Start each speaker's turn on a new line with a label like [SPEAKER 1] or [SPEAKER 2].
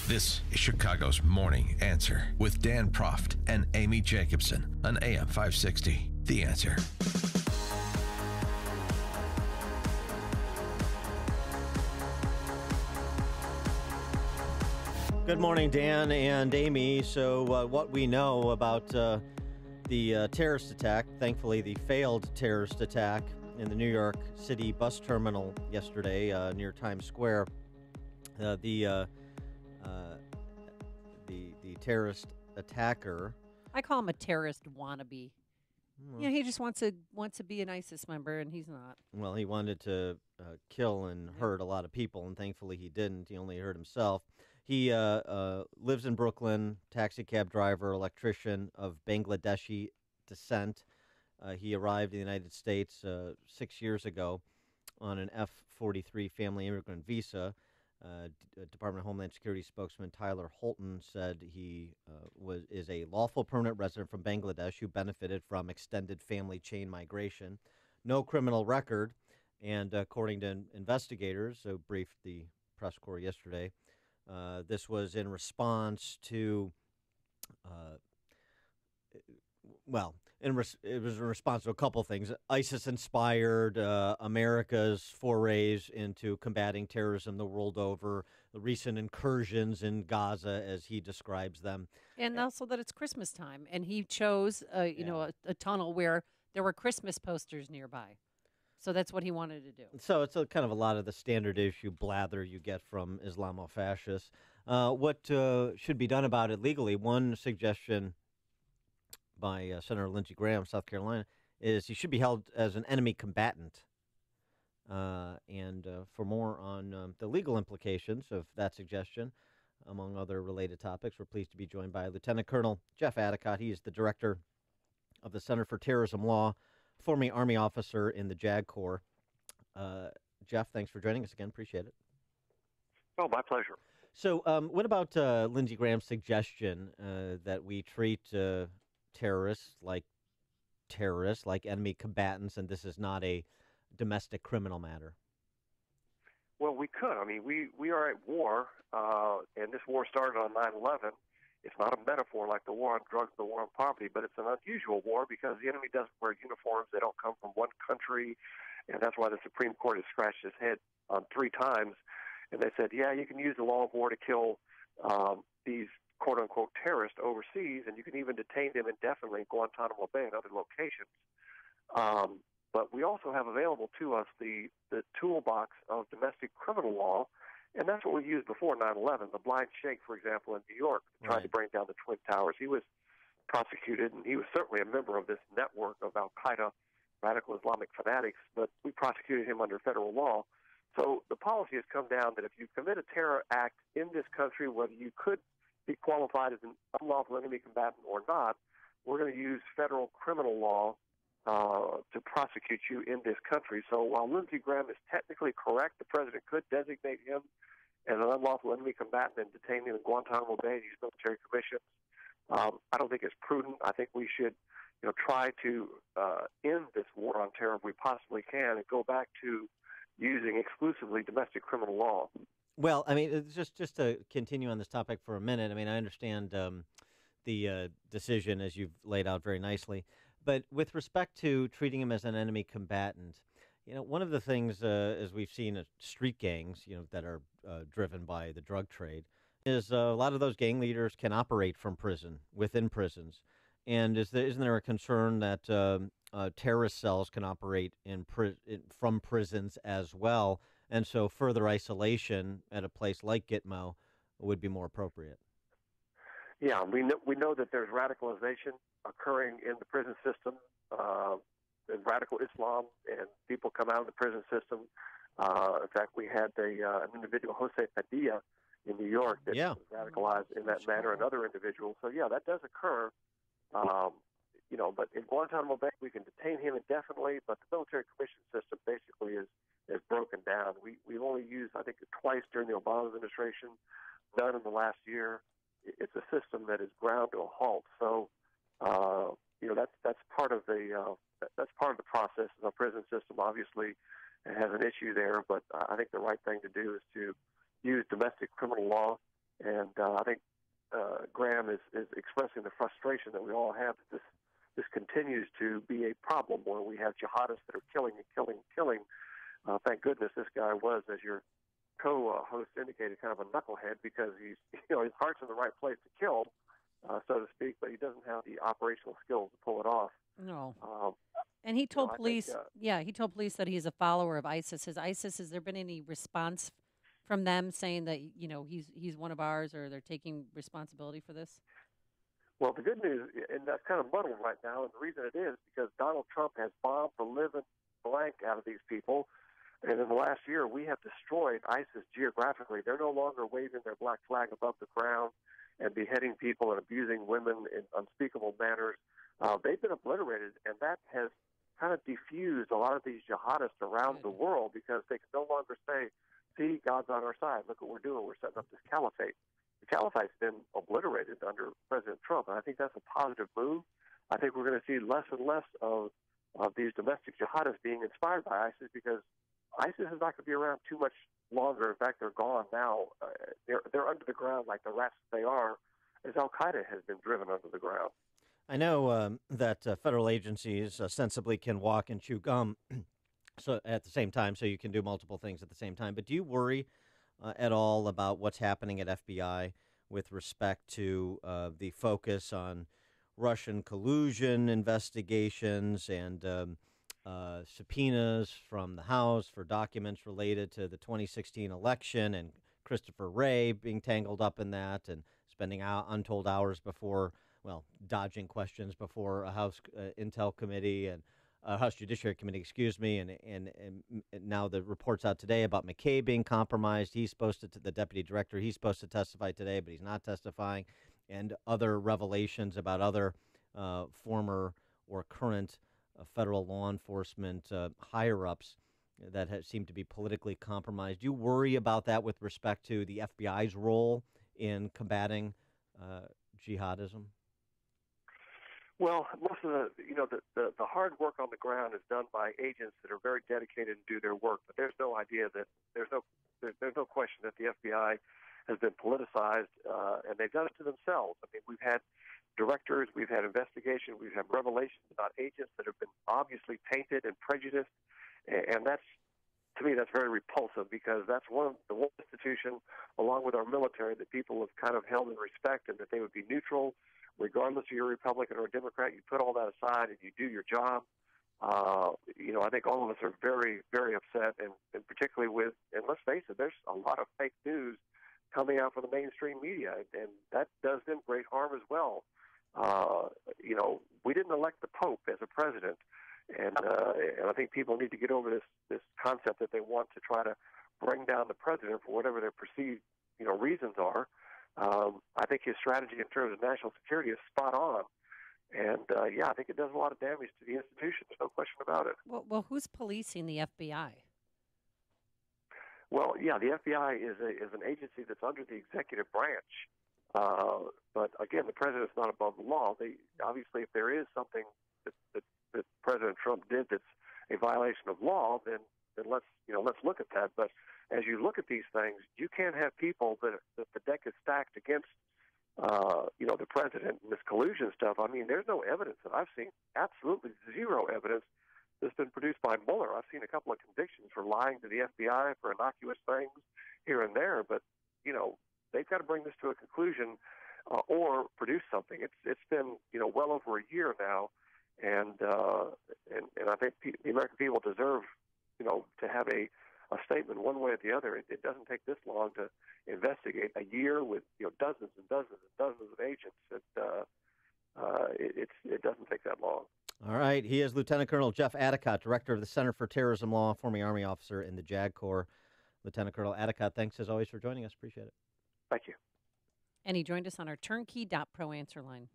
[SPEAKER 1] This is Chicago's Morning Answer with Dan Proft and Amy Jacobson on AM 560. The Answer.
[SPEAKER 2] Good morning, Dan and Amy. So what we know about the terrorist attack, thankfully the failed terrorist attack in the New York City bus terminal yesterday near Times Square, the terrorist attacker.
[SPEAKER 3] I call him a terrorist wannabe. Yeah, he just wants to be an ISIS member, and he's not.
[SPEAKER 2] Well, he wanted to kill and hurt a lot of people, and thankfully he didn't. He only hurt himself. He lives in Brooklyn, taxi cab driver, electrician of Bangladeshi descent. He arrived in the United States 6 years ago on an F-43 family immigrant visa. Department of Homeland Security spokesman Tyler Holton said he is a lawful permanent resident from Bangladesh who benefited from extended family chain migration. No criminal record, and according to investigators who briefed the press corps yesterday, this was in response to, it was in response to a couple things. ISIS-inspired America's forays into combating terrorism the world over, the recent incursions in Gaza, as he describes them.
[SPEAKER 3] And also that it's Christmas time, and he chose, a tunnel where there were Christmas posters nearby. So that's what he wanted to do.
[SPEAKER 2] So it's kind of a lot of the standard issue blather you get from Islamofascists. What should be done about it legally? One suggestion by Senator Lindsey Graham, South Carolina, is he should be held as an enemy combatant. And for more on the legal implications of that suggestion, among other related topics, we're pleased to be joined by Lieutenant Colonel Jeff Addicott. He is the director of the Center for Terrorism Law, former Army officer in the JAG Corps. Jeff, thanks for joining us again. Appreciate it.
[SPEAKER 4] Oh, my pleasure.
[SPEAKER 2] So what about Lindsey Graham's suggestion that we treat terrorists, like enemy combatants, and this is not a domestic criminal matter?
[SPEAKER 4] Well, we could. I mean, we are at war, and this war started on 9/11. It's not a metaphor like the war on drugs, the war on poverty, but it's an unusual war because the enemy doesn't wear uniforms. They don't come from one country, and that's why the Supreme Court has scratched its head on 3 times. And they said, yeah, you can use the law of war to kill these quote-unquote terrorists overseas, and you can even detain them indefinitely in Guantanamo Bay and other locations. But we also have available to us the toolbox of domestic criminal law, and that's what we used before 9/11. The blind sheikh, for example, in New York, tried to bring down the Twin Towers. He was prosecuted, and he was certainly a member of this network of al-Qaeda radical Islamic fanatics, but we prosecuted him under federal law. So the policy has come down that if you commit a terror act in this country, whether you could be qualified as an unlawful enemy combatant or not, we're going to use federal criminal law to prosecute you in this country. So while Lindsey Graham is technically correct, the president could designate him as an unlawful enemy combatant and detain him in Guantanamo Bay and use military commissions. I don't think it's prudent. I think we should, try to end this war on terror if we possibly can and go back to using exclusively domestic criminal law.
[SPEAKER 2] Well, I mean, just to continue on this topic for a minute, I mean, I understand the decision as you've laid out very nicely, but with respect to treating him as an enemy combatant, one of the things, as we've seen at street gangs, that are driven by the drug trade, is a lot of those gang leaders can operate from prison, within prisons. And isn't there a concern that terrorist cells can operate from prisons as well, and so further isolation at a place like Gitmo would be more appropriate?
[SPEAKER 4] Yeah, we know that there's radicalization occurring in the prison system, in radical Islam, and people come out of the prison system. In fact, we had an individual, Jose Padilla, in New York that was radicalized in that manner, and other individuals. So, yeah, that does occur. But in Guantanamo Bay, we can detain him indefinitely, but the military commission system basically is broken down. We've only used, I think, twice during the Obama administration, none in the last year. It's a system that is ground to a halt. So, that's part of the process. The prison system obviously has an issue there, but I think the right thing to do is to use domestic criminal law And I think Graham is expressing the frustration that we all have that this continues to be a problem where we have jihadists that are killing and killing and killing. Thank goodness this guy was, as your co-host indicated, kind of a knucklehead because his heart's in the right place to kill, so to speak, but he doesn't have the operational skills to pull it off.
[SPEAKER 3] No. And he told police,
[SPEAKER 4] think,
[SPEAKER 3] he told police that he's a follower of ISIS. Has there been any response from them saying that, he's one of ours or they're taking responsibility for this?
[SPEAKER 4] Well, the good news, and that's kind of muddled right now, and the reason it is because Donald Trump has bombed the living blank out of these people. And in the last year, we have destroyed ISIS geographically. They're no longer waving their black flag above the ground and beheading people and abusing women in unspeakable manners. They've been obliterated, and that has kind of diffused a lot of these jihadists around the world because they can no longer say, see, God's on our side. Look what we're doing. We're setting up this caliphate. The caliphate's been obliterated under President Trump, and I think that's a positive move. I think we're going to see less and less of these domestic jihadists being inspired by ISIS because ISIS is not going to be around too much longer. In fact, they're gone now. They're under the ground like the rats they are, as Al-Qaeda has been driven under the ground.
[SPEAKER 2] I know that federal agencies sensibly can walk and chew gum so at the same time, so you can do multiple things at the same time. But do you worry at all about what's happening at FBI with respect to the focus on Russian collusion investigations and subpoenas from the House for documents related to the 2016 election and Christopher Wray being tangled up in that and spending untold hours dodging questions before a House Intel Committee and House Judiciary Committee, and now the reports out today about McKay being compromised. He's supposed to, the deputy director, he's supposed to testify today, but he's not testifying, and other revelations about other former or current federal law enforcement higher-ups that seem to be politically compromised. Do you worry about that with respect to the FBI's role in combating jihadism?
[SPEAKER 4] Well, most of the hard work on the ground is done by agents that are very dedicated and do their work. But there's no idea that there's no question that the FBI has been politicized, and they've done it to themselves. I mean, we've had directors, we've had investigation, we've had revelations about agents that have been obviously tainted and prejudiced, and that's, to me, that's very repulsive because that's one institution, along with our military, that people have kind of held in respect and that they would be neutral, regardless of you're a Republican or a Democrat. You put all that aside and you do your job. I think all of us are very, very upset, and particularly and let's face it, there's a lot of fake news coming out from the mainstream media, and that does them great harm as well. We didn't elect the Pope as a president, and I think people need to get over this concept that they want to try to bring down the president for whatever their perceived reasons are. I think his strategy in terms of national security is spot on, and I think it does a lot of damage to the institution. There's no question about it.
[SPEAKER 3] Well, who's policing the FBI?
[SPEAKER 4] Well, the FBI is an agency that's under the executive branch. But again, the president's not above the law. Obviously, if there is something that President Trump did that's a violation of law, then let's look at that. But as you look at these things, you can't have people that the deck is stacked against the president and this collusion stuff. I mean, there's no evidence that I've seen, absolutely zero evidence that's been produced by Mueller. I've seen a couple of convictions for lying to the FBI for innocuous things here and there, but they've got to bring this to a conclusion or produce something. It's been well over a year now, and I think the American people deserve to have a statement one way or the other. It doesn't take this long to investigate. A year with dozens and dozens and dozens of agents. It doesn't take that long.
[SPEAKER 2] All right. He is Lieutenant Colonel Jeff Addicott, Director of the Center for Terrorism Law, former Army officer in the JAG Corps. Lieutenant Colonel Addicott, thanks as always for joining us. Appreciate it.
[SPEAKER 4] Thank you.
[SPEAKER 3] And he joined us on our turnkey.pro answer line.